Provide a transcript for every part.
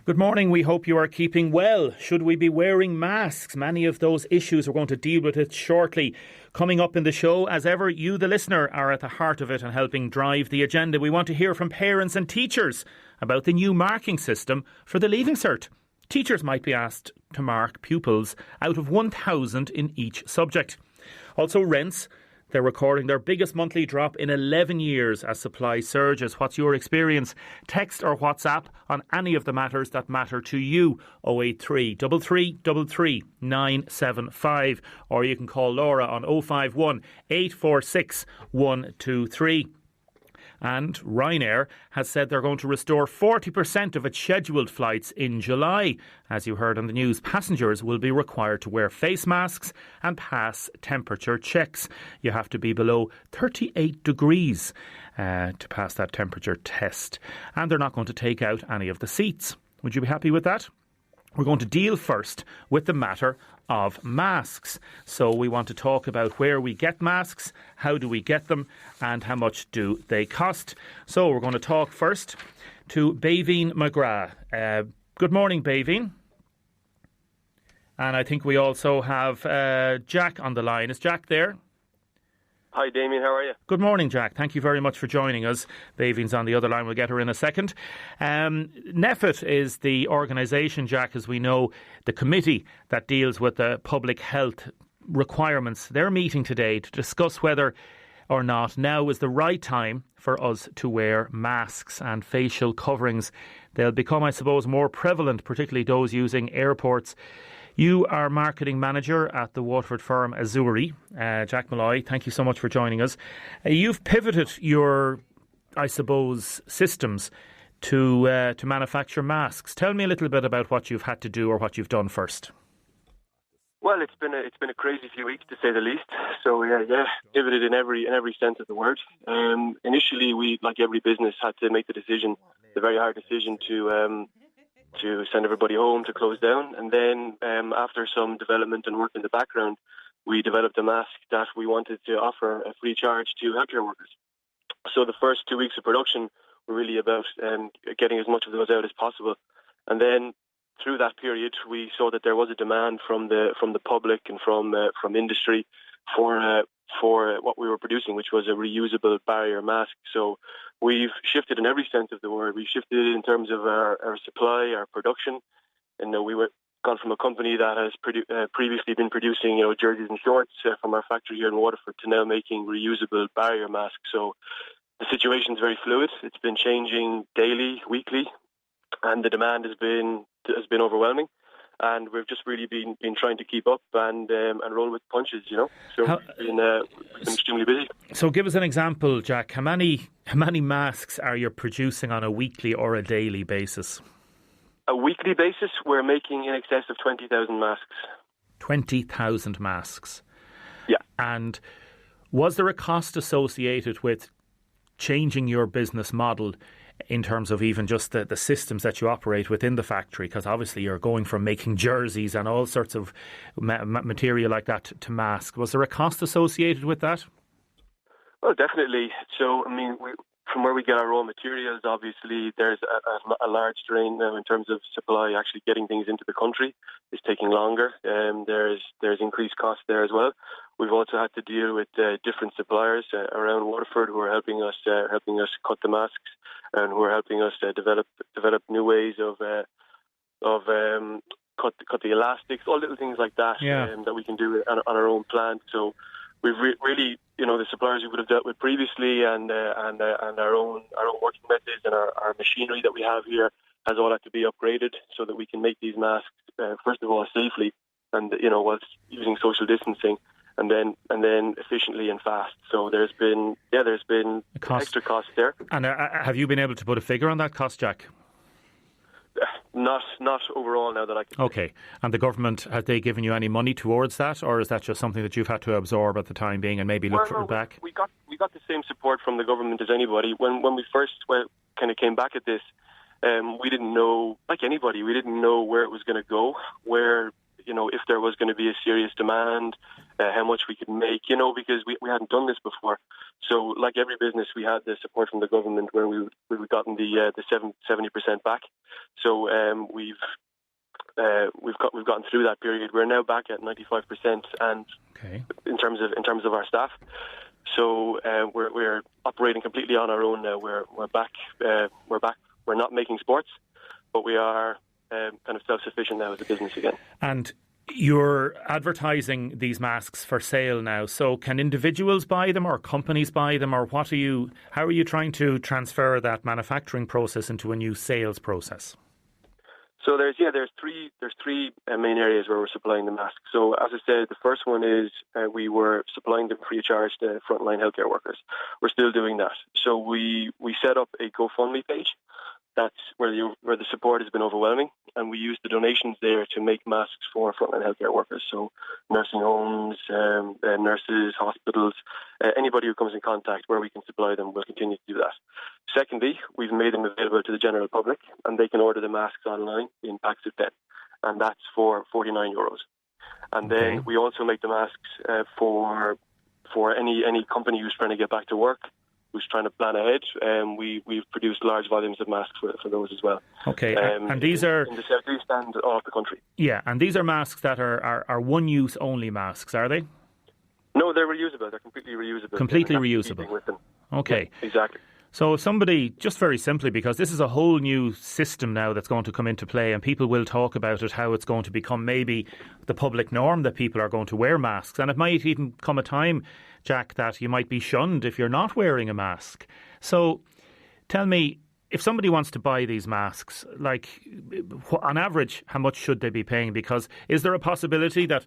Good morning. We hope you are keeping well. Should we be wearing masks? Many of those issues, we're going to deal with it shortly. Coming up in the show, as ever, you, the listener, are at the heart of it and helping drive the agenda. We want to hear from parents and teachers about the new marking system for the Leaving Cert. Teachers might be asked to mark pupils out of 1,000 in each subject. Also, rents. They're recording their biggest monthly drop in 11 years as supply surges. What's your experience? Text or WhatsApp on any of the matters that matter to you. 083 3333 975. Or you can call Laura on 051 846 123. And Ryanair has said they're going to restore 40% of its scheduled flights in July. As you heard on the news, passengers will be required to wear face masks and pass temperature checks. You have to be below 38 degrees to pass that temperature test. And they're not going to take out any of the seats. Would you be happy with that? We're going to deal first with the matter of masks. So we want to talk about where we get masks, how do we get them, and how much do they cost. So we're going to talk first to Baveen McGrath. Good morning, Baveen. And I think we also have Jack on the line. Is Jack there? Hi, Damien. How are you? Good morning, Jack. Thank you very much for joining us. Baveen's on the other line. We'll get her in a second. NEFIT is the organisation, Jack, as we know, the committee that deals with the public health requirements. They're meeting today to discuss whether or not now is the right time for us to wear masks and facial coverings. They'll become, I suppose, more prevalent, particularly those using airports. You are marketing manager at the Waterford firm Azuri. Jack Malloy, thank you so much for joining us. You've pivoted your, I suppose, systems to manufacture masks. Tell me a little bit about what you've had to do or what you've done first. Well, it's been a crazy few weeks to say the least. So yeah, pivoted in every sense of the word. Initially, we, like every business, had to make the very hard decision to send everybody home, to close down. And then after some development and work in the background, we developed a mask that we wanted to offer a free charge to healthcare workers. So the first 2 weeks of production were really about getting as much of those out as possible. And then through that period, we saw that there was a demand from the public and from industry for what we were producing, which was a reusable barrier mask. So we've shifted in every sense of the word. We've shifted in terms of our supply, our production. And we were gone from a company that has previously been producing, jerseys and shorts from our factory here in Waterford to now making reusable barrier masks. So the situation is very fluid. It's been changing daily, weekly, and the demand has been overwhelming. And we've just really been trying to keep up and roll with punches, So we've been extremely busy. So give us an example, Jack. How many masks are you producing on a weekly or a daily basis? A weekly basis, we're making in excess of 20,000 masks. 20,000 masks? Yeah. And was there a cost associated with changing your business model in terms of even just the systems that you operate within the factory? Because obviously you're going from making jerseys and all sorts of material like that to masks. Was there a cost associated with that? Well, definitely. So, from where we get our raw materials, obviously there's a large strain now in terms of supply. Actually getting things into the country is taking longer. There's increased costs there as well. We've also had to deal with different suppliers around Waterford who are helping us cut the masks and who are helping us develop new ways of cut the elastics, all little things like that that we can do on our own plant. So we've really, the suppliers we would have dealt with previously and our own working methods and our machinery that we have here has all had to be upgraded so that we can make these masks first of all safely and whilst using social distancing. And then efficiently and fast. So there's been extra cost there. And have you been able to put a figure on that cost, Jack? Not overall now that I can. Okay. And the government, have they given you any money towards that, or is that just something that you've had to absorb at the time being and maybe look back? We got the same support from the government as anybody. When we first kind of came back at this, we didn't know, like anybody, we didn't know where it was going to go, where if there was going to be a serious demand, how much we could make, because we hadn't done this before. So like every business, we had the support from the government where we've gotten the 70% back. So we've gotten through that period. We're now back at 95%, and in terms of our staff. So we're operating completely on our own now. We're back. We're not making sports, but we are kind of self-sufficient now as a business again. And you're advertising these masks for sale now. So can individuals buy them or companies buy them, or how are you trying to transfer that manufacturing process into a new sales process? So there's three main areas where we're supplying the masks. So as I said, the first one is we were supplying them free of charge to frontline healthcare workers. We're still doing that. So we set up a GoFundMe page. That's where the support has been overwhelming, and we use the donations there to make masks for frontline healthcare workers. So nursing homes, nurses, hospitals, anybody who comes in contact where we can supply them, we'll continue to do that. Secondly, we've made them available to the general public, and they can order the masks online in packs of 10, and that's for €49. And then we also make the masks for any company who's trying to get back to work, who's trying to plan ahead. We've produced large volumes of masks for those as well. Okay, and these are in the southeast and all of the country. Yeah, and these are masks that are one-use only masks, are they? No, they're reusable. They're completely reusable. Completely reusable. With them. Okay, yeah, exactly. So if somebody, just very simply, because this is a whole new system now that's going to come into play, and people will talk about it, how it's going to become maybe the public norm that people are going to wear masks, and it might even come a time, Jack, that you might be shunned if you're not wearing a mask. So tell me, if somebody wants to buy these masks, like on average, how much should they be paying? Because is there a possibility that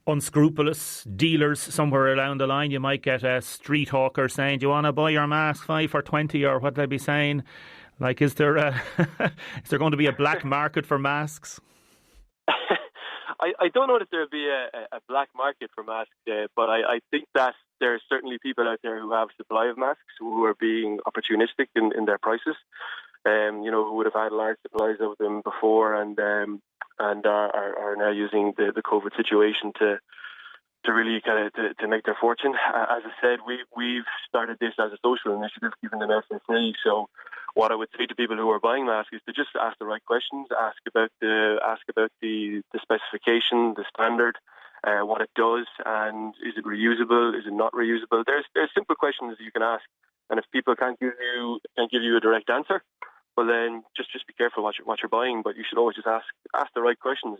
unscrupulous dealers somewhere around the line, you might get a street hawker saying, do you want to buy your mask 5 for 20, or what they'd be saying? Like, is there is there going to be a black market for masks? I don't know that there'll be a black market for masks, but I think that there are certainly people out there who have supply of masks who are being opportunistic in their prices, who would have had large supplies of them before and are now using the COVID situation to really kind of to make their fortune. As I said, we've started this as a social initiative, giving them out for free. So what I would say to people who are buying masks is to just ask the right questions, ask about the specification, the standard, what it does, and is it reusable, is it not reusable? There's simple questions you can ask, and if people can't give you a direct answer, well then just be careful what you're buying. But you should always just ask the right questions,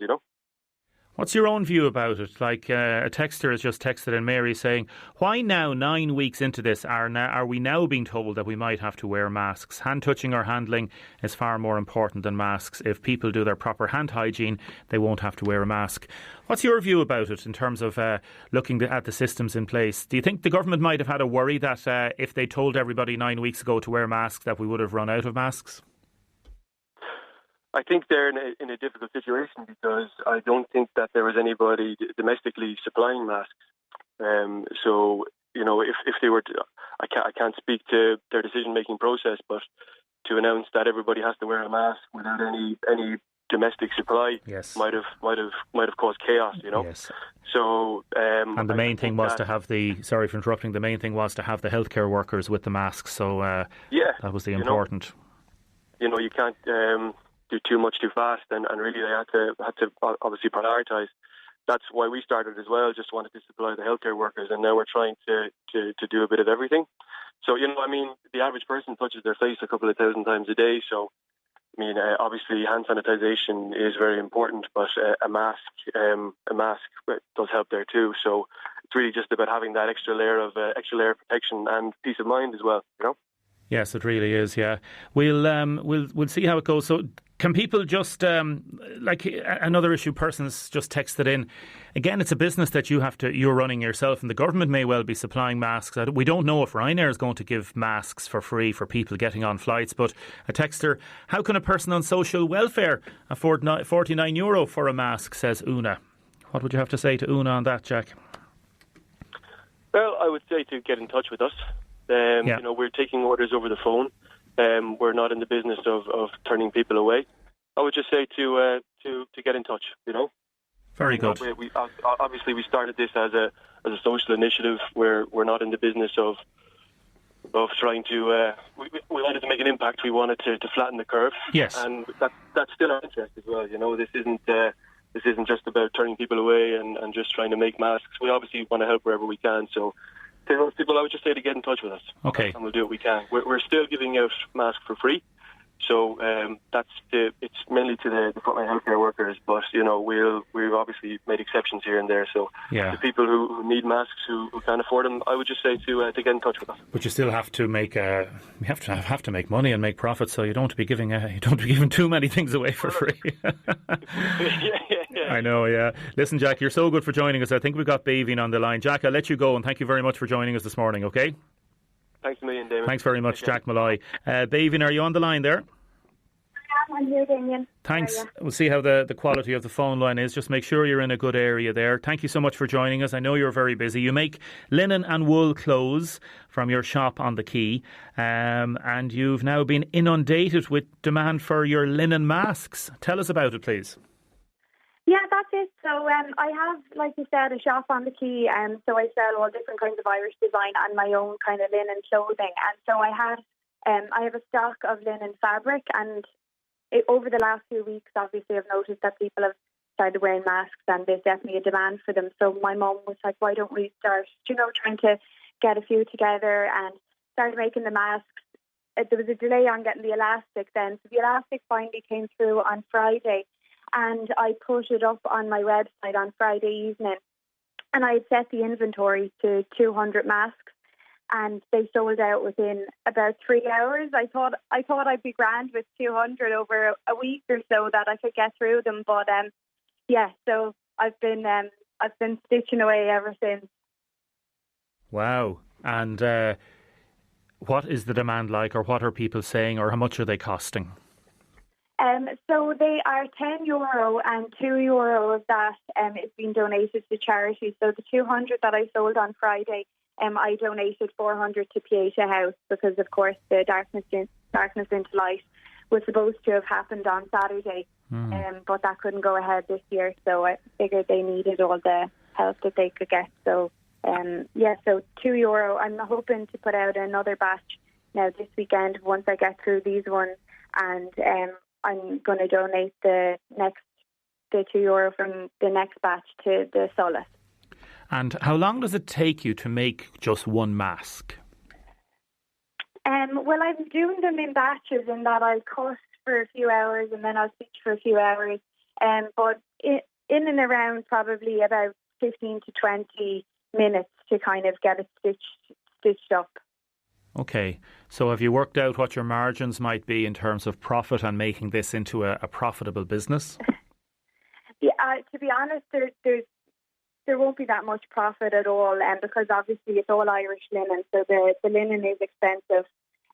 What's your own view about it? Like a texter has just texted in, Mary, saying, why now, 9 weeks into this, are we now being told that we might have to wear masks? Hand touching or handling is far more important than masks. If people do their proper hand hygiene, they won't have to wear a mask. What's your view about it in terms of looking at the systems in place? Do you think the government might have had a worry that if they told everybody 9 weeks ago to wear masks, that we would have run out of masks? I think they're in a difficult situation because I don't think that there was anybody domestically supplying masks. So, if they were to, I can't speak to their decision-making process, but to announce that everybody has to wear a mask without any domestic supply might have caused chaos, Yes. So, and the main thing was to have sorry for interrupting, the main thing was to have the healthcare workers with the masks. So that was the important. You can't do too much too fast, and really they had to obviously prioritise. That's why we started as well. Just wanted to supply the healthcare workers, and now we're trying to do a bit of everything. So the average person touches their face a couple of thousand times a day. So obviously hand sanitisation is very important, but a mask does help there too. So it's really just about having that extra layer of protection and peace of mind as well. Yes, it really is. Yeah, we'll see how it goes. So, can people just like another issue? Persons just texted in. Again, it's a business that you're running yourself, and the government may well be supplying masks. We don't know if Ryanair is going to give masks for free for people getting on flights. But a texter, how can a person on social welfare afford €49 for a mask? Says Una. What would you have to say to Una on that, Jack? Well, I would say to get in touch with us. We're taking orders over the phone. We're not in the business of turning people away. I would just say to get in touch. Very good. We obviously we started this as a social initiative where we're not in the business of trying to. We wanted to make an impact. We wanted to flatten the curve. Yes, and that's still our interest as well. This isn't just about turning people away and just trying to make masks. We obviously want to help wherever we can. So to those people, I would just say to get in touch with us. Okay. And we'll do what we can. We're still giving out masks for free. So it's mainly to the frontline healthcare workers, but we've obviously made exceptions here and there. So the people who need masks, who can't afford them, I would just say to get in touch with us. But you still have to make have to make money and make profits, so you don't want to be giving too many things away for free. Yeah. I know. Yeah. Listen, Jack, you're so good for joining us. I think we've got Baveen on the line. Jack, I'll let you go, and thank you very much for joining us this morning. Okay. Thanks a million, David. Thanks very much, Jack Malloy. Baveen, are you on the line there? I'm here, Damien. Thanks. We'll see how the quality of the phone line is. Just make sure you're in a good area there. Thank you so much for joining us. I know you're very busy. You make linen and wool clothes from your shop on the Quay, and you've now been inundated with demand for your linen masks. Tell us about it, please. Yeah, that's it. So I have, like you said, a shop on the Quay, and so I sell all different kinds of Irish design and my own kind of linen clothing. And so I have a stock of linen fabric, and over the last few weeks, obviously, I've noticed that people have started wearing masks, and there's definitely a demand for them. So my mum was like, why don't we start, trying to get a few together and start making the masks. There was a delay on getting the elastic then. So the elastic finally came through on Friday, and I put it up on my website on Friday evening. And I had set the inventory to 200 masks, and they sold out within about 3 hours. I thought I'd be grand with 200 over a week or so that I could get through them. But so I've been stitching away ever since. Wow. And what is the demand like, or what are people saying, or how much are they costing? So they are €10 and €2 of that is being donated to charity. So the 200 that I sold on Friday, I donated 400 to Pieta House, because of course the Darkness into Light was supposed to have happened on Saturday, but that couldn't go ahead this year. So I figured they needed all the help that they could get. So so €2. I'm hoping to put out another batch now this weekend once I get through these ones, and I'm going to donate the €2 from the next batch to the Solace. And how long does it take you to make just one mask? Well, I'm doing them in batches, in that I'll cut for a few hours and then I'll stitch for a few hours. But in and around probably about 15 to 20 minutes to kind of get it stitched up. Okay, so have you worked out what your margins might be in terms of profit and making this into a profitable business? Yeah, to be honest, there won't be that much profit at all, because obviously it's all Irish linen, so the linen is expensive.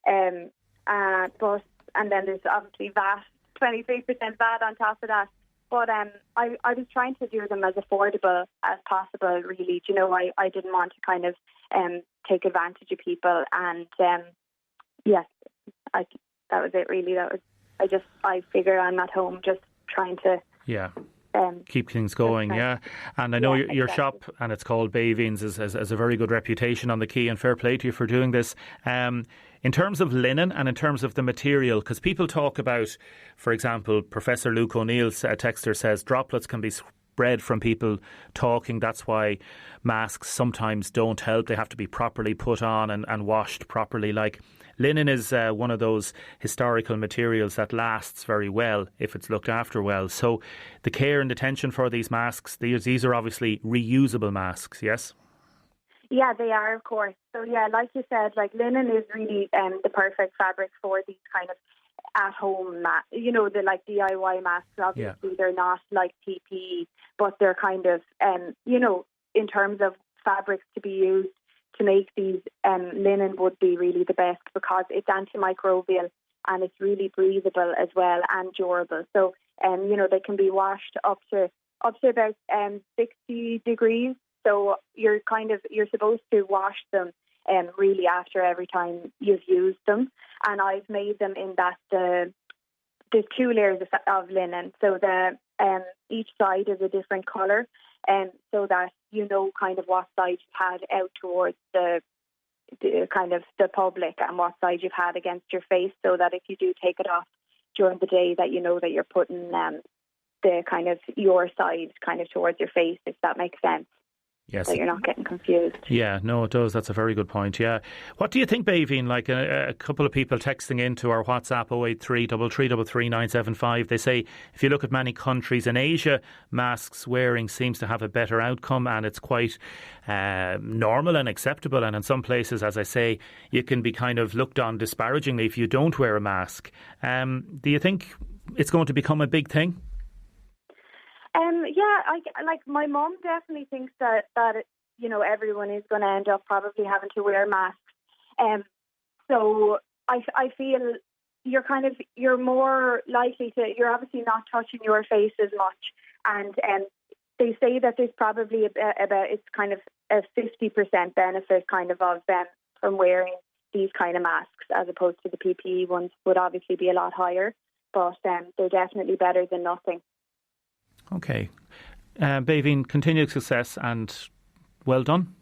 And then there's obviously VAT, 23% VAT on top of that. But I was trying to do them as affordable as possible, really. I didn't want to kind of take advantage of people, and that was it really. I figure I'm at home just trying to keep things going, And I know your shop, and it's called Baveen's, has a very good reputation on the Quay, and fair play to you for doing this. In terms of linen and in terms of the material, because people talk about, for example, Professor Luke O'Neill's texter says droplets can be spread from people talking. That's why masks sometimes don't help. They have to be properly put on and washed properly. Like, linen is one of those historical materials that lasts very well if it's looked after well. So the care and attention for these masks, these are obviously reusable masks, yes? Yeah, they are, of course. So like you said, like, linen is really the perfect fabric for these kind of at-home masks. The like DIY masks. Obviously, they're not like PPE, but they're kind of, in terms of fabrics to be used to make these, linen would be really the best, because it's antimicrobial and it's really breathable as well and durable. So, they can be washed up to about 60 degrees. So you're supposed to wash them really after every time you've used them. And I've made them in that there's 2 layers of linen, so the each side is a different colour, so that you know kind of what side you've had out towards the kind of the public and what side you've had against your face, so that if you do take it off during the day, that you know that you're putting the kind of your side kind of towards your face, if that makes sense. Yes. So you're not getting confused. Yeah, no, it does. That's a very good point, yeah. What do you think, Baveen? Like a couple of people texting into our WhatsApp 083 3333 975, they say if you look at many countries in Asia, masks wearing seems to have a better outcome, and it's quite normal and acceptable. And in some places, as I say, you can be kind of looked on disparagingly if you don't wear a mask. Do you think it's going to become a big thing? Yeah, like my mum definitely thinks that you know, everyone is going to end up probably having to wear masks. So I feel you're more likely to, you're obviously not touching your face as much, and they say that there's probably about it's kind of a 50% benefit kind of them from wearing these kind of masks, as opposed to the PPE ones would obviously be a lot higher, but they're definitely better than nothing. Okay. Baveen, continued success and well done.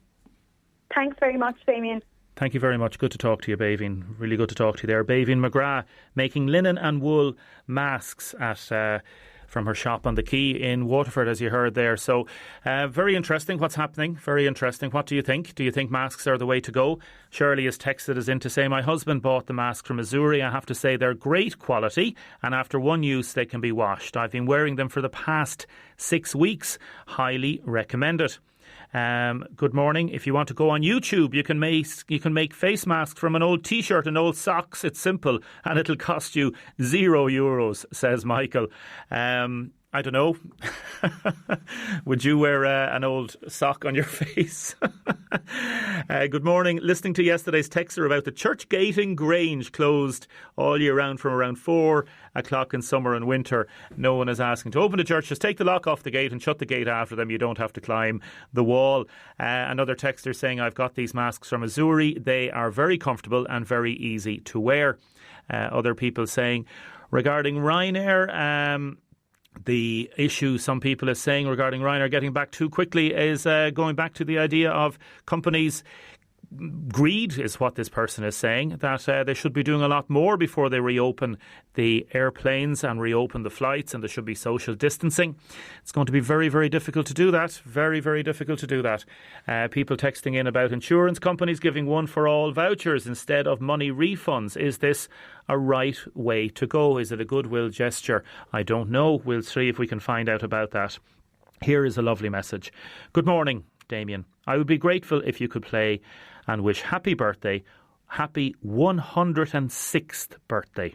Thanks very much, Damien. Thank you very much. Good to talk to you, Baveen. Really good to talk to you there. Baveen McGrath making linen and wool masks at from her shop on the Quay in Waterford, as you heard there. So very interesting what's happening. Very interesting. What do you think? Do you think masks are the way to go? Shirley has texted us in to say, my husband bought the mask from Missouri. I have to say they're great quality, and after one use they can be washed. I've been wearing them for the past 6 weeks. Highly recommend it. Good morning. If you want to go on YouTube, you can make face masks from an old T-shirt and old socks. It's simple and it'll cost you €0, says Michael. I don't know. Would you wear an old sock on your face? Good morning. Listening to yesterday's texter about the church gate in Grange closed all year round from around 4 o'clock in summer and winter. No one is asking to open the church. Just take the lock off the gate and shut the gate after them. You don't have to climb the wall. Another texter saying, I've got these masks from Missouri. They are very comfortable and very easy to wear. Other people saying, regarding Ryanair, the issue some people are saying regarding Ryanair getting back too quickly is going back to the idea of companies. Greed is what this person is saying, that they should be doing a lot more before they reopen the airplanes and reopen the flights, and there should be social distancing. It's going to be very, very difficult to do that. Very, very difficult to do that. People texting in about insurance companies giving one-for-all vouchers instead of money refunds. Is this a right way to go? Is it a goodwill gesture? I don't know. We'll see if we can find out about that. Here is a lovely message. Good morning, Damien. I would be grateful if you could play and wish happy 106th birthday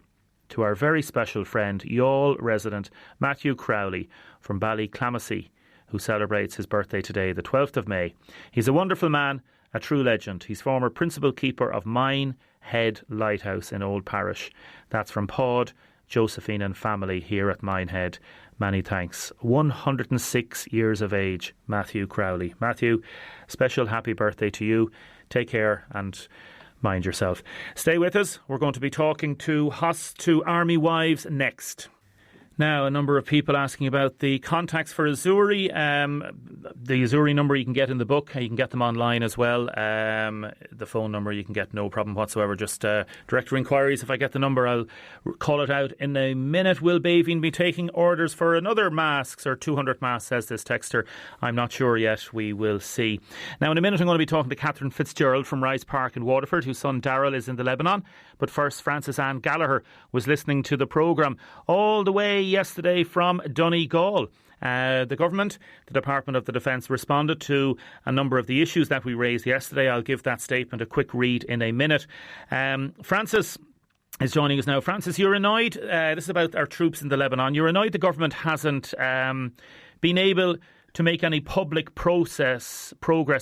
to our very special friend, Youghal resident Matthew Crowley from Ballyclamacy, who celebrates his birthday today, the 12th of May. He's a wonderful man, a true legend. He's former principal keeper of Minehead Lighthouse in Old Parish. That's from Pod, Josephine and family here at Minehead. Many thanks. 106 years of age, Matthew Crowley. Matthew, special happy birthday to you. Take care and mind yourself. Stay with us. We're going to be talking to Army wives next. Now, a number of people asking about the contacts for Azuri. The Azuri number you can get in the book. You can get them online as well. The phone number you can get no problem whatsoever. Just directory inquiries. If I get the number, I'll call it out in a minute. Will Baveen be taking orders for another masks or 200 masks, says this texter? I'm not sure yet. We will see. Now, in a minute, I'm going to be talking to Catherine Fitzgerald from Rise Park in Waterford, whose son Darrell is in the Lebanon. But first, Frances Ann Gallagher was listening to the programme all the way yesterday from Donegal. The government, the Department of the Defence, responded to a number of the issues that we raised yesterday. I'll give that statement a quick read in a minute. Frances is joining us now. Frances, you're annoyed. This is about our troops in the Lebanon. You're annoyed the government hasn't been able to make any public progress,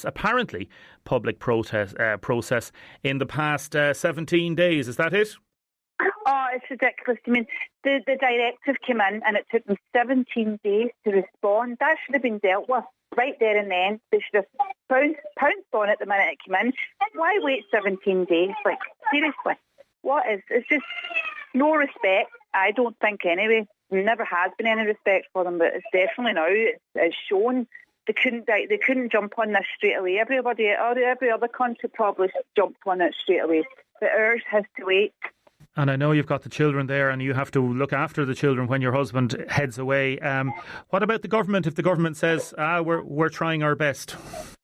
apparently public process in the past 17 days. Is that it? Oh, it's ridiculous. I mean, the directive came in and it took them 17 days to respond. That should have been dealt with right there and then. They should have pounced on it the minute it came in. Why wait 17 days? Like, seriously, what is? It's just no respect I don't think anyway. There never has been any respect for them, but it's definitely now. It's shown they couldn't jump on this straight away. Every other country probably jumped on it straight away, but ours has to wait. And I know you've got the children there and you have to look after the children when your husband heads away. What about the government? If the government says, we're trying our best?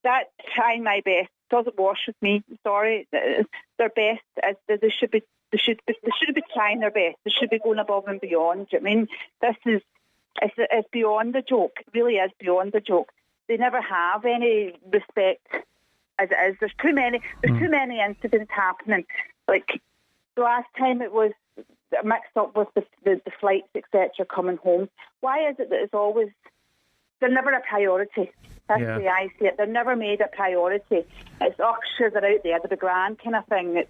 That trying my best doesn't wash with me. Sorry. Their best, they should be trying their best. They should be going above and beyond. I mean, it's beyond a joke. It really is beyond a joke. They never have any respect as it is. There's too many incidents happening. Like, the last time it was mixed up with the flights, etc., coming home. Why is it that it's always... They're never a priority. That's the way I see it. They're never made a priority. It's, sure, they're out there, they're the grand kind of thing.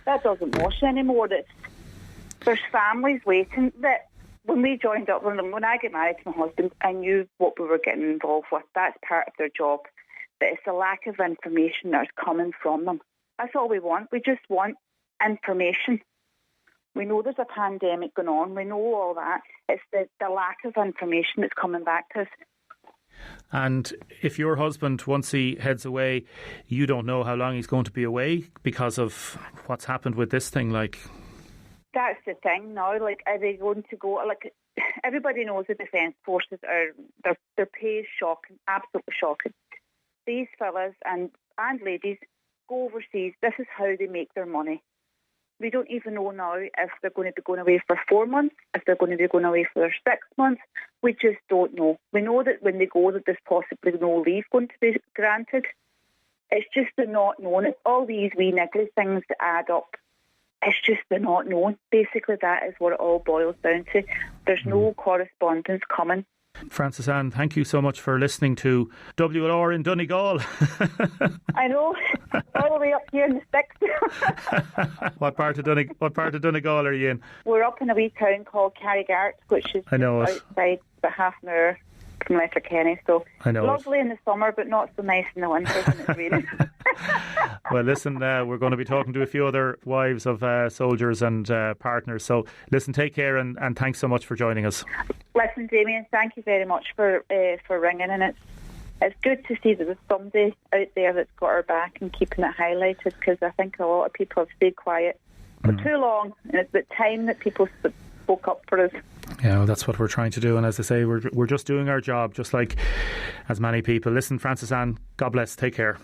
That doesn't wash anymore. There's families waiting. That when we joined up, when I get married to my husband, I knew what we were getting involved with. That's part of their job. But it's the lack of information that's coming from them. That's all we want. We just want information. We know there's a pandemic going on. We know all that. It's the lack of information that's coming back to us. And if your husband, once he heads away, you don't know how long he's going to be away because of what's happened with this thing, like... That's the thing now. Like, are they going to go... Like, everybody knows the Defence Forces their pay is shocking, absolutely shocking. These fellas and ladies go overseas. This is how they make their money. We don't even know now if they're going to be going away for 4 months, if they're going to be going away for 6 months. We just don't know. We know that when they go that there's possibly no leave going to be granted. It's just the not known. It's all these wee niggly things that add up. It's just the not known. Basically, that is what it all boils down to. There's no correspondence coming. Frances Ann, thank you so much for listening to WLR in Donegal. I know, all the way up here in the sticks. What part of Donegal are you in? We're up in a wee town called Carrigart, which is outside about half an hour from Letterkenny. So lovely in the summer, but not so nice in the winter when it's raining. Well, listen, we're going to be talking to a few other wives of soldiers and partners. So, listen, take care and thanks so much for joining us. Listen, Damien, thank you very much for ringing, and it's good to see that there's somebody out there that's got our back and keeping it highlighted, because I think a lot of people have stayed quiet for too long, and it's about time that people spoke up for us. Yeah, well, that's what we're trying to do, and as I say, we're just doing our job, just like as many people. Listen, Frances Ann, God bless, take care.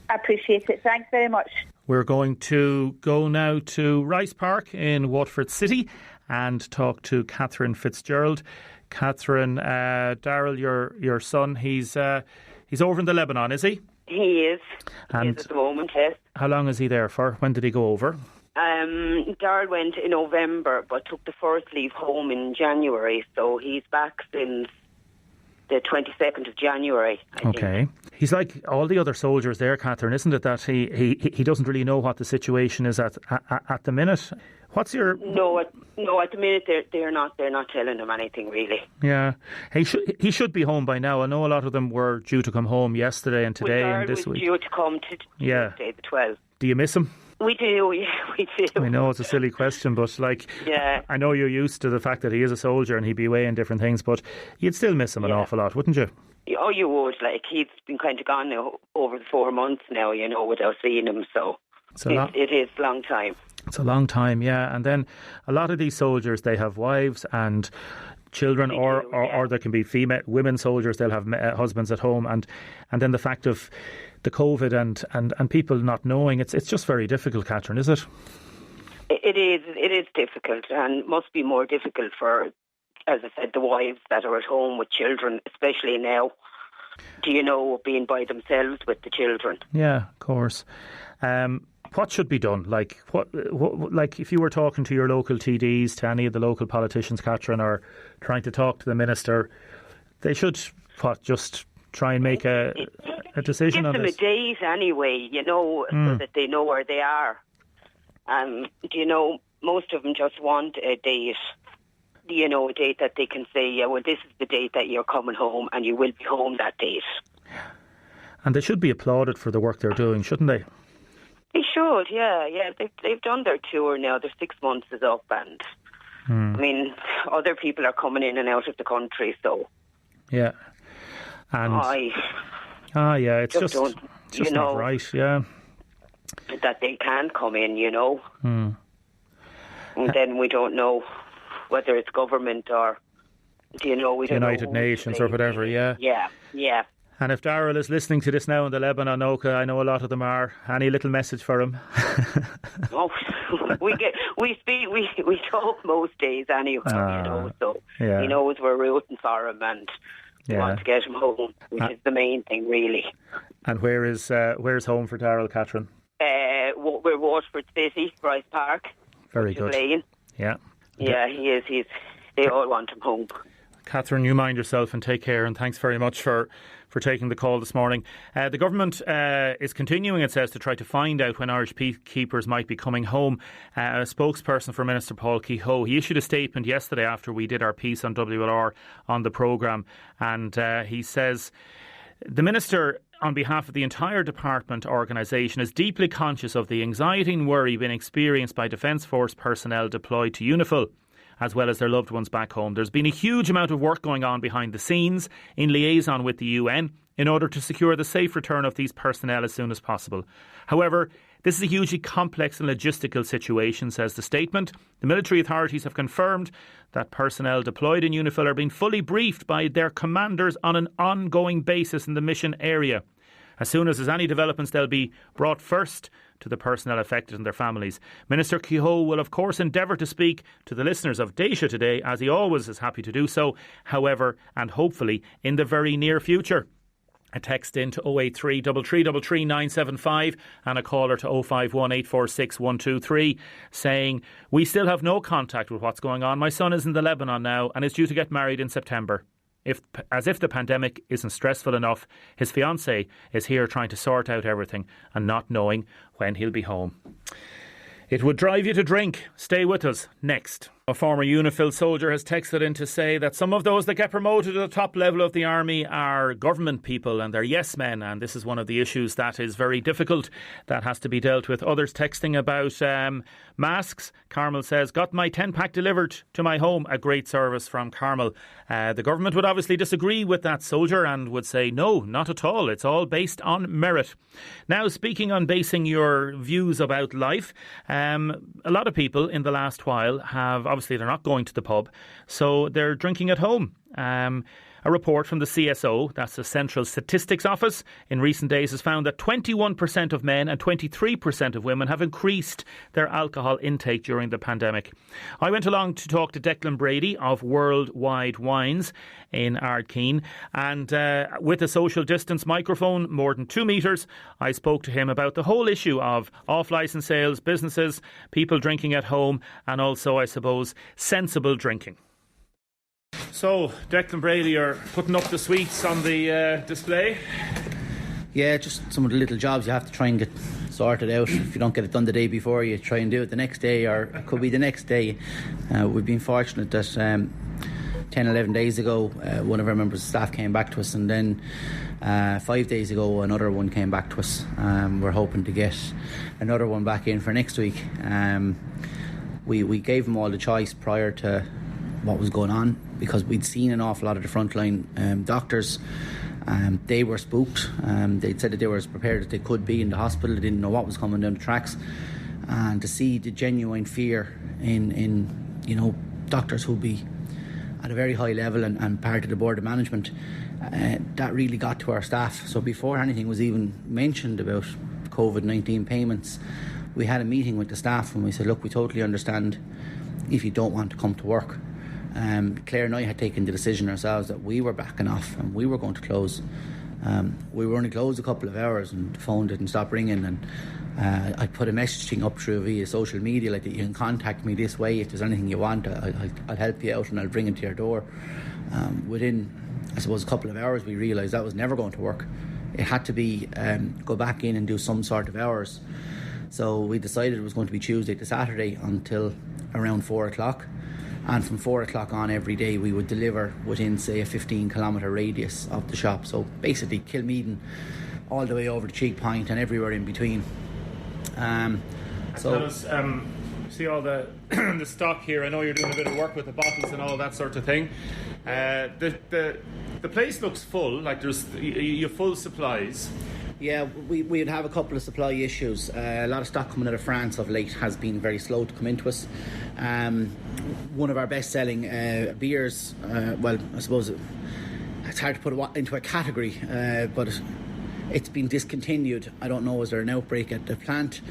I appreciate it. Thanks very much. We're going to go now to Rice Park in Waterford City and talk to Catherine Fitzgerald. Catherine, Daryl, your son, he's over in the Lebanon, is he? He is. And he is at the moment, yes. How long is he there for? When did he go over? Daryl went in November, but took the first leave home in January, so he's back since the 22nd of January, I think. He's like all the other soldiers there, Catherine, isn't it, that he doesn't really know what the situation is at the minute? What's your... No, at the minute they're not telling him anything, really. Yeah. He should be home by now. I know a lot of them were due to come home yesterday and today and this week. Due to come to Tuesday the 12th. Do you miss him? We do, yeah, we do. I know it's a silly question, but I know you're used to the fact that he is a soldier and he'd be away in different things, but you'd still miss him an awful lot, wouldn't you? Oh, you would. Like, he's been kind of gone now over the 4 months now, without seeing him, so it is a long time. It's a long time, yeah. And then a lot of these soldiers, they have wives and children, or there can be women soldiers, they'll have husbands at home, and then the fact of the COVID and people not knowing, it's just very difficult, Catherine, is it? It is difficult, and must be more difficult for, as I said, the wives that are at home with children, especially now, being by themselves with the children. Yeah, of course. What should be done? Like if you were talking to your local TDs, to any of the local politicians, Catherine, or trying to talk to the minister, they should just try and make a decision on this. Give them a date anyway, so that they know where they are. Most of them just want a date. A date that they can say, this is the date that you're coming home, and you will be home that date. And they should be applauded for the work they're doing, shouldn't they? They should, yeah. They've done their tour now. Their 6 months is up, and I mean, other people are coming in and out of the country, so... Yeah. And... it's just not right, yeah. That they can come in, And then we don't know whether it's government or, we don't know. United Nations or whatever, yeah. Yeah. And if Darrell is listening to this now in the Lebanon, Oka, I know a lot of them are. Any little message for him? We talk most days anyhow, so he knows we're rooting for him and we want to get him home, which is the main thing, really. And where's home for Darrell, Catherine? We're Waterford City, Bryce Park. Very good. Lane. Yeah. Yeah, he is. They all want him home. Catherine, you mind yourself and take care, and thanks very much for taking the call this morning. The government is continuing, it says, to try to find out when Irish peacekeepers might be coming home. A spokesperson for Minister Paul Kehoe, he issued a statement yesterday after we did our piece on WLR on the programme, and he says, the Minister, on behalf of the entire department organisation, is deeply conscious of the anxiety and worry being experienced by Defence Force personnel deployed to UNIFIL, as well as their loved ones back home. There's been a huge amount of work going on behind the scenes in liaison with the UN in order to secure the safe return of these personnel as soon as possible. However, this is a hugely complex and logistical situation, says the statement. The military authorities have confirmed that personnel deployed in UNIFIL are being fully briefed by their commanders on an ongoing basis in the mission area. As soon as there's any developments, they'll be brought first to the personnel affected and their families. Minister Kehoe will, of course, endeavour to speak to the listeners of Deise today, as he always is happy to do so, however, and hopefully in the very near future. A text in to 083 3333 975 and a caller to 051 846 123 saying, we still have no contact with what's going on. My son is in the Lebanon now and is due to get married in September. As if the pandemic isn't stressful enough, his fiancée is here trying to sort out everything and not knowing when he'll be home. It would drive you to drink. Stay with us. Next. A former UNIFIL soldier has texted in to say that some of those that get promoted to the top level of the army are government people and they're yes men, and this is one of the issues that is very difficult that has to be dealt with. Others texting about masks. Carmel says, got my 10-pack delivered to my home. A great service from Carmel. The government would obviously disagree with that soldier and would say no, not at all. It's all based on merit. Now, speaking on basing your views about life, a lot of people in the last while have, obviously they're not going to the pub, so they're drinking at home. A report from the CSO, that's the Central Statistics Office, in recent days has found that 21% of men and 23% of women have increased their alcohol intake during the pandemic. I went along to talk to Declan Brady of Worldwide Wines in Ardkeen, and with a social distance microphone, more than 2 metres, I spoke to him about the whole issue of off-licence sales, businesses, people drinking at home, and also, I suppose, sensible drinking. So, Declan Brady, you're putting up the sweets on the display? Yeah, just some of the little jobs you have to try and get sorted out. If you don't get it done the day before, you try and do it the next day, or it could be the next day. We've been fortunate that 10, 11 days ago, one of our members of staff came back to us, and then 5 days ago, another one came back to us. We're hoping to get another one back in for next week. We gave them all the choice prior to what was going on, because we'd seen an awful lot of the frontline doctors. They were spooked. They'd said that they were as prepared as they could be in the hospital. They didn't know what was coming down the tracks, and to see the genuine fear in doctors who'd be at a very high level and part of the board of management, that really got to our staff. So before anything was even mentioned about COVID-19 payments, we had a meeting with the staff and we said, look, we totally understand if you don't want to come to work. Claire and I had taken the decision ourselves that we were backing off and we were going to close. We were only closed a couple of hours and the phone didn't stop ringing, and I put a messaging up through via social media like that you can contact me this way if there's anything you want. I'll help you out and I'll bring it to your door. Within, I suppose, a couple of hours we realised that was never going to work. It had to be go back in and do some sort of hours. So we decided it was going to be Tuesday to Saturday until around 4 o'clock. And from 4 o'clock on every day we would deliver within, say, a 15-kilometre radius of the shop. So basically Kilmeaden all the way over to Cheek Point and everywhere in between. Say see all the the stock here. I know you're doing a bit of work with the bottles and all that sort of thing. The place looks full. Like you have full supplies. Yeah, we'd have a couple of supply issues. A lot of stock coming out of France of late has been very slow to come into us. One of our best-selling beers, well, I suppose it's hard to put it into a category, but it's been discontinued. I don't know, is there an outbreak at the plant?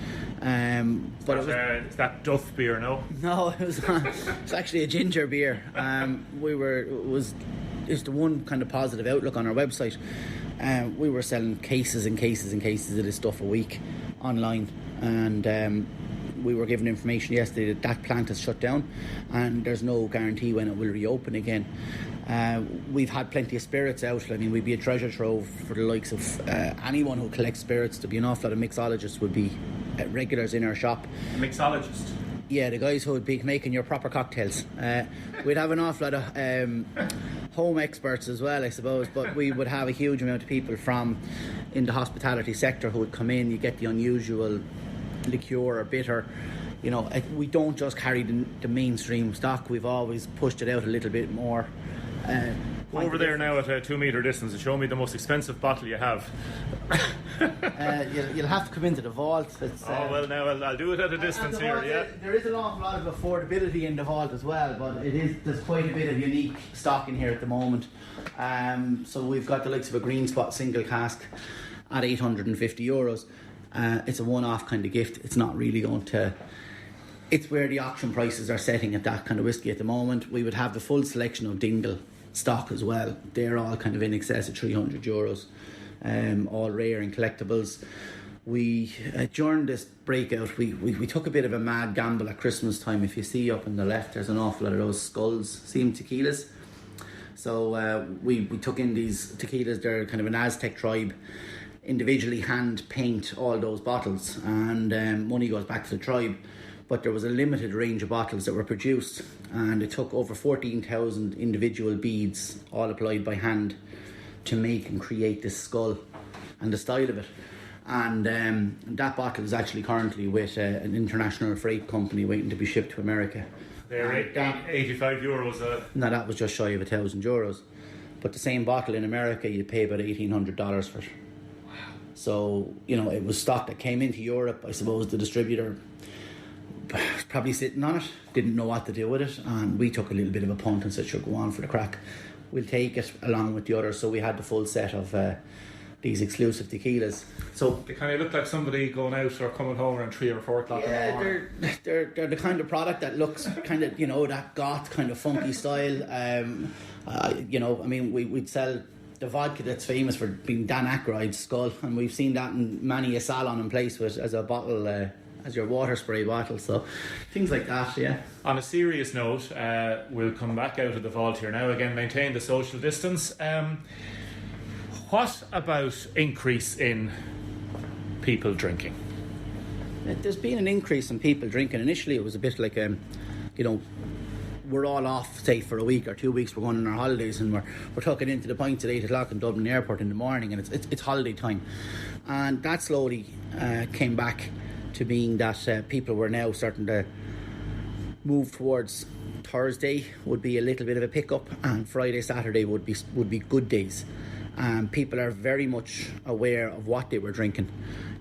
But it's that Duff beer, no? No, it's actually a ginger beer. It was the one kind of positive outlook on our website. We were selling cases and cases and cases of this stuff a week online, and we were given information yesterday that plant is shut down and there's no guarantee when it will reopen again. We've had plenty of spirits out. I mean, we'd be a treasure trove for the likes of anyone who collects spirits. To be an awful lot of mixologists would be regulars in our shop. A mixologist? Yeah, the guys who would be making your proper cocktails. We'd have an awful lot of home experts as well, I suppose, but we would have a huge amount of people from in the hospitality sector who would come in. You get the unusual liqueur or bitter. You know, we don't just carry the mainstream stock. We've always pushed it out a little bit more. Go over there now at a 2 metre distance and show me the most expensive bottle you have. You'll have to come into the vault. Well, now I'll do it at a distance here. Yeah. There is an awful lot of affordability in the vault as well, but there's quite a bit of unique stock in here at the moment. So we've got the likes of a Green Spot single cask at €850. It's a one-off kind of gift. It's not really going to. It's where the auction prices are setting at that kind of whiskey at the moment. We would have the full selection of Dingle stock as well. They're all kind of in excess of €300, all rare and collectibles. We during this breakout we took a bit of a mad gamble at Christmas time. If you see up on the left, there's an awful lot of those skulls, seem tequilas. So we took in these tequilas. They're kind of an Aztec tribe, individually hand paint all those bottles, and money goes back to the tribe. But there was a limited range of bottles that were produced, and it took over 14,000 individual beads, all applied by hand, to make and create this skull and the style of it. And that bottle is actually currently with an international freight company waiting to be shipped to America. They're €85. No, that was just shy of €1,000. But the same bottle in America, you'd pay about $1,800 for it. Wow. So, you know, it was stock that came into Europe. I suppose the distributor was probably sitting on it, didn't know what to do with it, and we took a little bit of a punt and said, sure, go on for the crack. We'll take it along with the others. So we had the full set of these exclusive tequilas. So they kind of look like somebody going out or coming home around 3 or 4 o'clock in the morning. They're the kind of product that looks kind of, you know, that goth kind of funky style. You know, I mean, we'd sell the vodka that's famous for being Dan Aykroyd's skull, and we've seen that in many a salon and place with as a bottle, as your water spray bottle. So things like that, yeah. On a serious note, we'll come back out of the vault here now. Again, maintain the social distance. What about increase in people drinking? There's been an increase in people drinking. Initially it was a bit like, you know, we're all off, say, for a week or 2 weeks. We're going on our holidays and we're tucking into the pints at 8 o'clock in Dublin Airport in the morning, and it's holiday time. And that slowly came back to being that people were now starting to move towards Thursday would be a little bit of a pickup, and Friday, Saturday would be good days. People are very much aware of what they were drinking.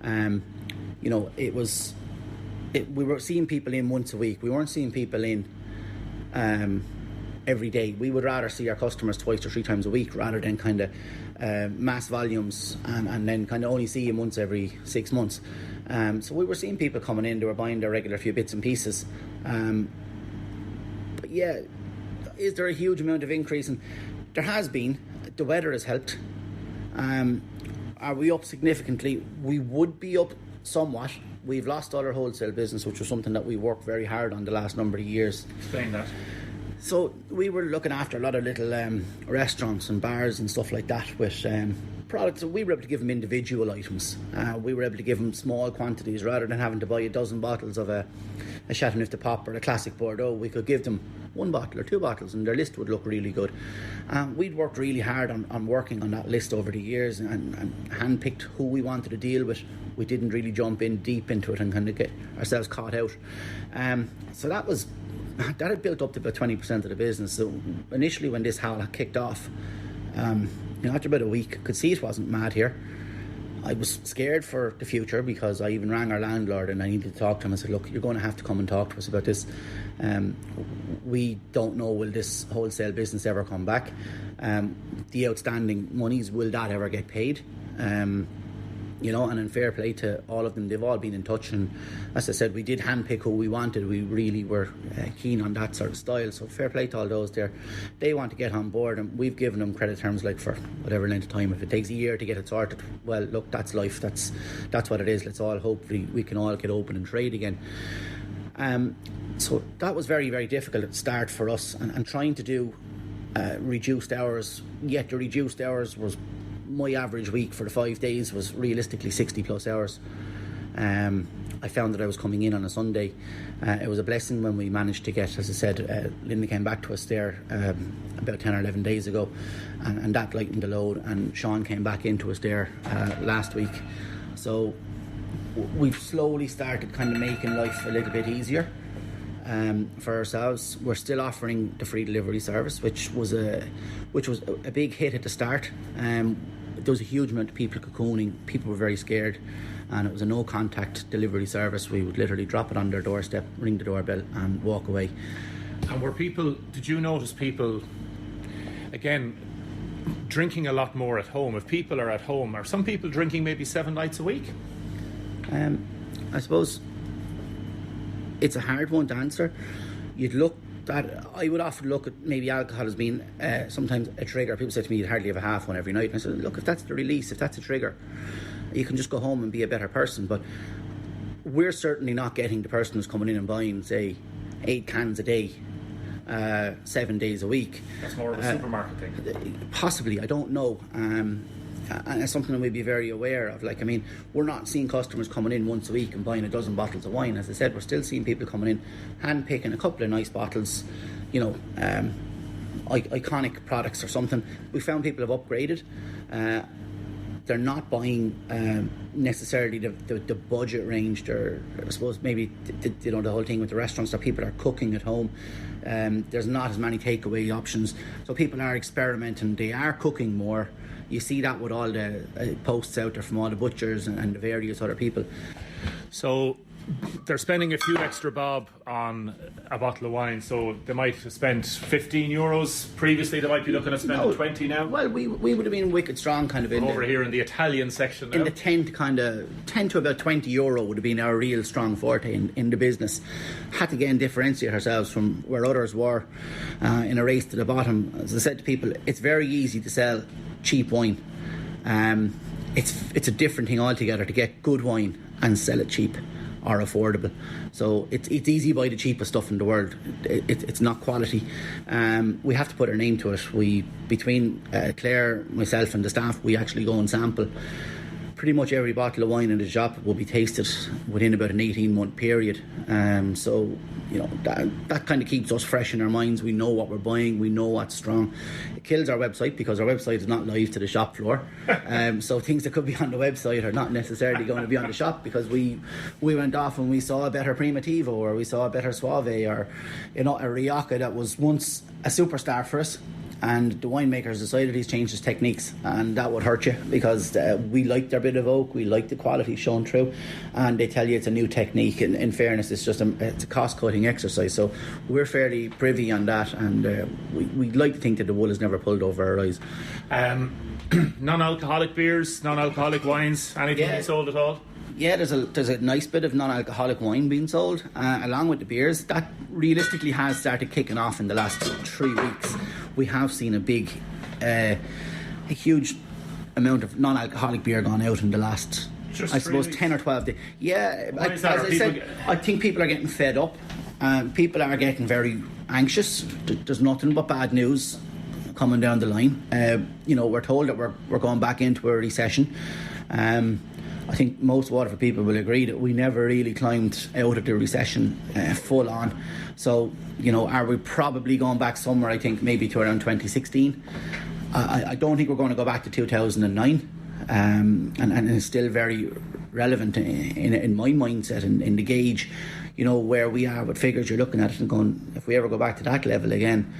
You know, we were seeing people in once a week. We weren't seeing people in every day. We would rather see our customers 2 or 3 times a week rather than kind of mass volumes and then kind of only see them once every 6 months. So we were seeing people coming in. They were buying their regular few bits and pieces. But yeah, is there a huge amount of increase? And there has been. The weather has helped. Are we up significantly? We would be up somewhat. We've lost all our wholesale business, which was something that we worked very hard on the last number of years. Explain that. So we were looking after a lot of little restaurants and bars and stuff like that with products. We were able to give them individual items. We were able to give them small quantities rather than having to buy a dozen bottles of a Chateauneuf de Pop or a classic Bordeaux. We could give them one bottle or two bottles, and their list would look really good. We'd worked really hard on working on that list over the years and handpicked who we wanted to deal with. We didn't really jump in deep into it and kind of get ourselves caught out. So that had built up to about 20% of the business. So initially when this all kicked off, after about a week, I could see it wasn't mad here. I was scared for the future because I even rang our landlord and I needed to talk to him. I said, look, you're going to have to come and talk to us about this. We don't know, will this wholesale business ever come back? The outstanding monies, will that ever get paid? And in fair play to all of them, they've all been in touch, and as I said, we did handpick who we wanted. We really were keen on that sort of style, so fair play to all those there. They want to get on board, and we've given them credit terms like for whatever length of time. If it takes a year to get it sorted, well, look, that's life, that's what it is. Let's all hope we can all get open and trade again. So that was very, very difficult at the start for us, and trying to do reduced hours, yet the reduced hours was, my average week for the 5 days was realistically 60 plus hours. I found that I was coming in on a Sunday. It was a blessing when we managed to get, as I said, Linda came back to us there about 10 or 11 days ago, and that lightened the load, and Sean came back into us there last week. So we've slowly started kind of making life a little bit easier for ourselves. We're still offering the free delivery service, which was a big hit at the start. There was a huge amount of people cocooning. People were very scared, and it was a no contact delivery service. We would literally drop it on their doorstep, ring the doorbell and walk away. And did you notice people again drinking a lot more at home? If people are at home, are some people drinking maybe 7 nights a week? I suppose it's a hard one to answer. I would often look at maybe alcohol as being sometimes a trigger. People say to me, you'd hardly have a half one every night. And I said, look, if that's the release, if that's a trigger, you can just go home and be a better person. But we're certainly not getting the person who's coming in and buying, say, 8 cans a day, 7 days a week. That's more of a supermarket thing. Possibly, I don't know. And it's something that we'd be very aware of. We're not seeing customers coming in once a week and buying a dozen bottles of wine. As I said, we're still seeing people coming in, hand-picking a couple of nice bottles, iconic products or something. We found people have upgraded. They're not buying necessarily the budget range. They're, I suppose, maybe the whole thing with the restaurants that people are cooking at home. There's not as many takeaway options, so people are experimenting. They are cooking more. You see that with all the posts out there from all the butchers and the various other people. So they're spending a few extra bob on a bottle of wine, so they might have spent €15 previously. They might be looking at spending 20 now. Well, we would have been wicked strong kind of in over here in the Italian section now. In the 10 to about €20 would have been our real strong forte in the business. Had to again differentiate ourselves from where others were in a race to the bottom. As I said to people, it's very easy to sell cheap wine. It's a different thing altogether to get good wine and sell it cheap or affordable. So it's easy to buy the cheapest stuff in the world. It's not quality. We have to put our name to it. Between Claire, myself and the staff, we actually go and sample. Pretty much every bottle of wine in the shop will be tasted within about an 18-month period. So that kind of keeps us fresh in our minds. We know what we're buying. We know what's strong. It kills our website because our website is not live to the shop floor. So things that could be on the website are not necessarily going to be on the shop, because we went off and we saw a better Primitivo, or we saw a better Suave, or a Rioja that was once a superstar for us. And the winemakers decided he's changed his techniques, and that would hurt you, because we like their bit of oak, we like the quality shown through, and they tell you it's a new technique. And in fairness, it's just it's a cost-cutting exercise. So we're fairly privy on that, and we like to think that the wool is never pulled over our eyes. Non-alcoholic beers, non-alcoholic wines, anything being sold at all? Yeah, there's a nice bit of non-alcoholic wine being sold along with the beers. That realistically has started kicking off in the last 3 weeks. We have seen a huge amount of non-alcoholic beer gone out in the last, I suppose, 10 or 12 days. Yeah, as I said, I think people are getting fed up. People are getting very anxious. There's nothing but bad news coming down the line. We're told that we're going back into a recession. I think most Waterford people will agree that we never really climbed out of the recession full on. So, are we probably going back somewhere, I think, maybe to around 2016? I don't think we're going to go back to 2009. And it's still very relevant in my mindset and in the gauge, where we are with figures. You're looking at it and going, if we ever go back to that level again,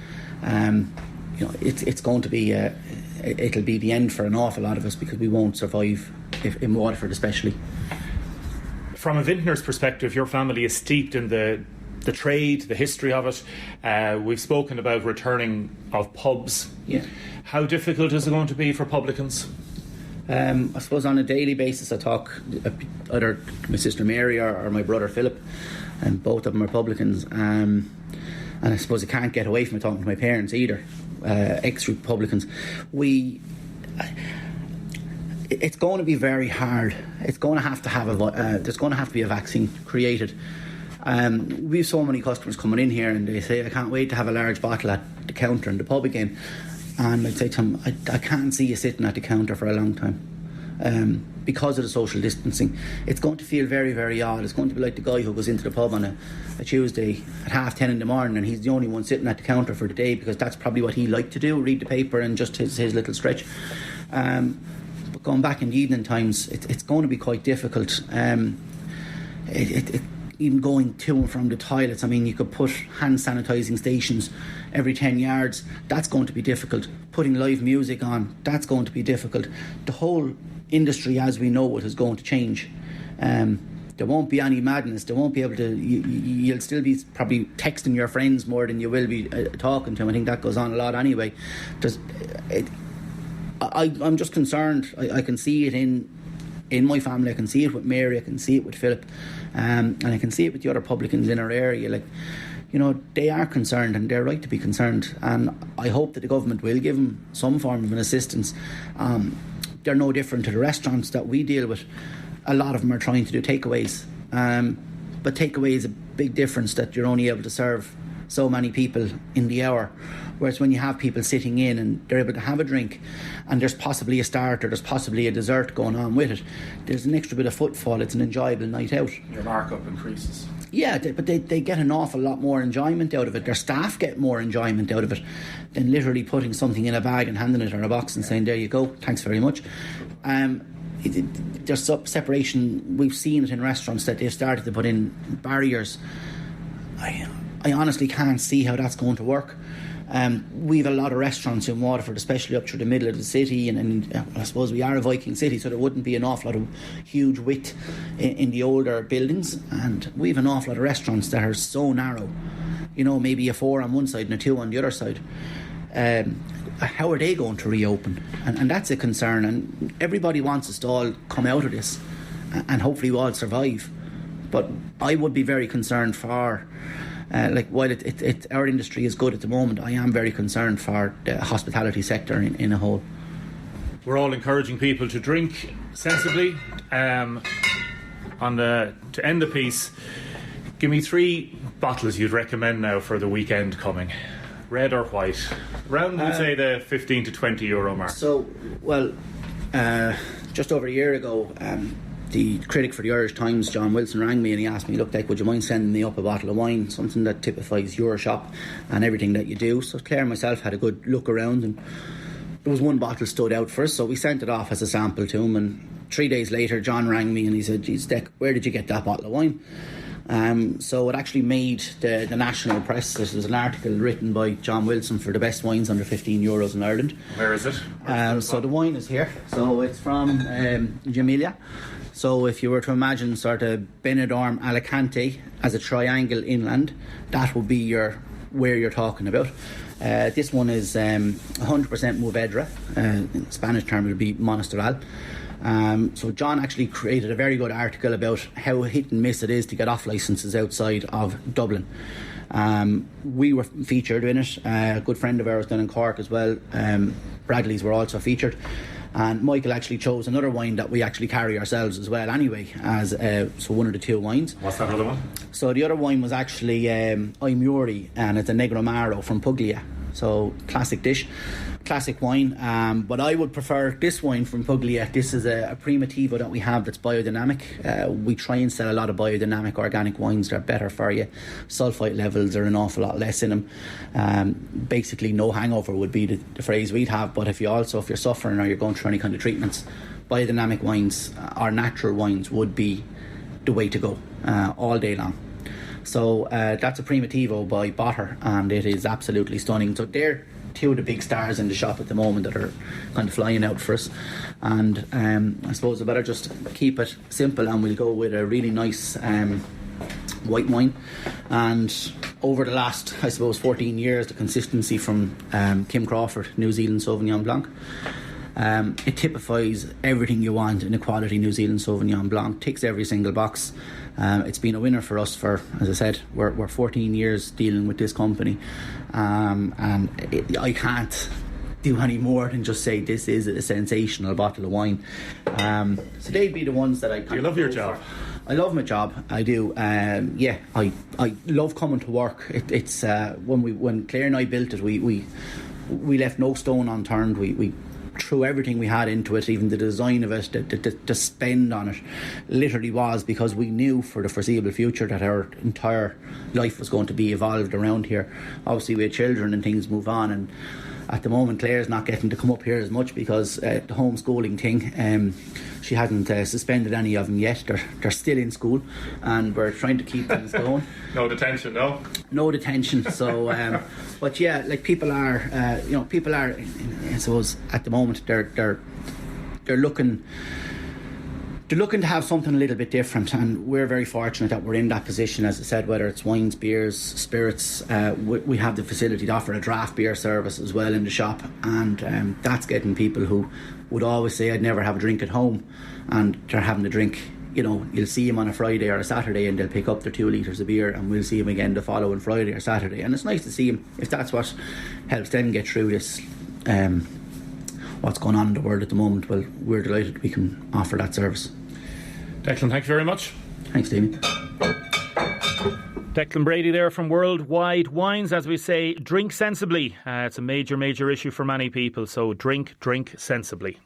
it's going to be it'll be the end for an awful lot of us, because we won't survive in Waterford especially. From a vintner's perspective, your family is steeped in the trade, the history of it. We've spoken about returning of pubs. Yeah. How difficult is it going to be for publicans? I suppose on a daily basis I talk either my sister Mary or my brother Philip, and both of them are publicans, and I suppose I can't get away from talking to my parents either, ex-Republicans. It's going to be very hard. It's going to have there's going to have to be a vaccine created. We have so many customers coming in here and they say, I can't wait to have a large bottle at the counter in the pub again. And I'd say to them, I can't see you sitting at the counter for a long time. Because of the social distancing, it's going to feel very, very odd. It's going to be like the guy who goes into the pub on a Tuesday at 10:30 in the morning, and he's the only one sitting at the counter for the day, because that's probably what he liked to do, read the paper and just his little stretch. But going back in the evening times, it's going to be quite difficult. Even going to and from the toilets, I mean, you could put hand sanitising stations every 10 yards. That's going to be difficult. Putting live music on, that's going to be difficult. The whole industry as we know it is going to change. There won't be any madness. There won't be able to... You'll still be probably texting your friends more than you will be talking to them. I think that goes on a lot anyway. I'm just concerned. I can see it in my family. I can see it with Mary. I can see it with Philip. And I can see it with the other publicans in our area. They are concerned, and they're right to be concerned. And I hope that the government will give them some form of an assistance. They're no different to the restaurants that we deal with. A lot of them are trying to do takeaways. But takeaway is a big difference, that you're only able to serve so many people in the hour. Whereas when you have people sitting in and they're able to have a drink, and there's possibly a starter, there's possibly a dessert going on with it, there's an extra bit of footfall. It's an enjoyable night out. Your markup increases. Yeah, but they get an awful lot more enjoyment out of it. Their staff get more enjoyment out of it than literally putting something in a bag and handing it in a box and saying, there you go, thanks very much. There's separation. We've seen it in restaurants that they've started to put in barriers. I honestly can't see how that's going to work. We have a lot of restaurants in Waterford, especially up through the middle of the city, and I suppose we are a Viking city, so there wouldn't be an awful lot of huge width in the older buildings, and we have an awful lot of restaurants that are so narrow, maybe a 4 on one side and a 2 on the other side. How are they going to reopen? And that's a concern, and everybody wants us to all come out of this and hopefully we all survive, but I would be very concerned for while our industry is good at the moment, I am very concerned for the hospitality sector in a whole. We're all encouraging people to drink sensibly. To end the piece, give me 3 bottles you'd recommend now for the weekend coming. Red or white? Around, we'd say, the 15 to 20 euro mark. Just over a year ago, the critic for the Irish Times, John Wilson, rang me and he asked me, look, would you mind sending me up a bottle of wine, something that typifies your shop and everything that you do? So Claire and myself had a good look around, and there was one bottle stood out for us, so we sent it off as a sample to him, and 3 days later John rang me and he said, geez, Dec, where did you get that bottle of wine? So it actually made the national press. This was an article written by John Wilson for the best wines under €15 in Ireland. Where is it? So the wine is here. So it's from Jamilia. So if you were to imagine sort of Benidorm, Alicante as a triangle inland, that would be where you're talking about. This one is 100% Mourvedre. In Spanish term it would be Monasteral. So John actually created a very good article about how hit and miss it is to get off licences outside of Dublin. We were featured in it. A good friend of ours down in Cork as well, Bradley's, were also featured. And Michael actually chose another wine that we actually carry ourselves as well anyway, as so one of the 2 wines. What's that other one? So the other wine was actually Imuri, and it's a Negromaro from Puglia. So classic dish, classic wine. But I would prefer this wine from Puglia. This is a Primitivo that we have that's biodynamic. We try and sell a lot of biodynamic organic wines. They're better for you. Sulphite levels are an awful lot less in them. Basically, no hangover would be the phrase we'd have. But if you're suffering or you're going through any kind of treatments, biodynamic wines or natural wines would be the way to go all day long. So that's a Primitivo by Botter, and it is absolutely stunning. So they're two of the big stars in the shop at the moment that are kind of flying out for us. And I suppose I better just keep it simple, and we'll go with a really nice white wine. And over the last, I suppose, 14 years, the consistency from Kim Crawford, New Zealand Sauvignon Blanc. It typifies everything you want in a quality New Zealand Sauvignon Blanc, ticks every single box. It's been a winner for us for, as I said, we're 14 years dealing with this company, and I can't do any more than just say this is a sensational bottle of wine. So they'd be the ones that I kind You love your job. I love my job. I do. I love coming to work. It's when Claire and I built it, we left no stone unturned. We threw everything we had into it, even the design of it, the spend on it, literally was because we knew for the foreseeable future that our entire life was going to be evolved around here. Obviously, we had children and things move on, and at the moment Claire's not getting to come up here as much because the homeschooling thing, she hasn't suspended any of them yet. They're still in school, and we're trying to keep things going. No detention, no? No detention. So but yeah, like people are I suppose at the moment they're looking to have something a little bit different, and we're very fortunate that we're in that position. As I said, whether it's wines, beers, spirits, we have the facility to offer a draft beer service as well in the shop, and that's getting people who would always say I'd never have a drink at home, and they're having a drink. You know, you'll see them on a Friday or a Saturday and they'll pick up their 2 litres of beer, and we'll see them again the following Friday or Saturday, and it's nice to see them if that's what helps them get through this what's going on in the world at the moment. Well, we're delighted we can offer that service. Declan, thank you very much. Thanks, Damien. Declan Brady there from Worldwide Wines. As we say, drink sensibly. It's a major issue for many people, so drink sensibly.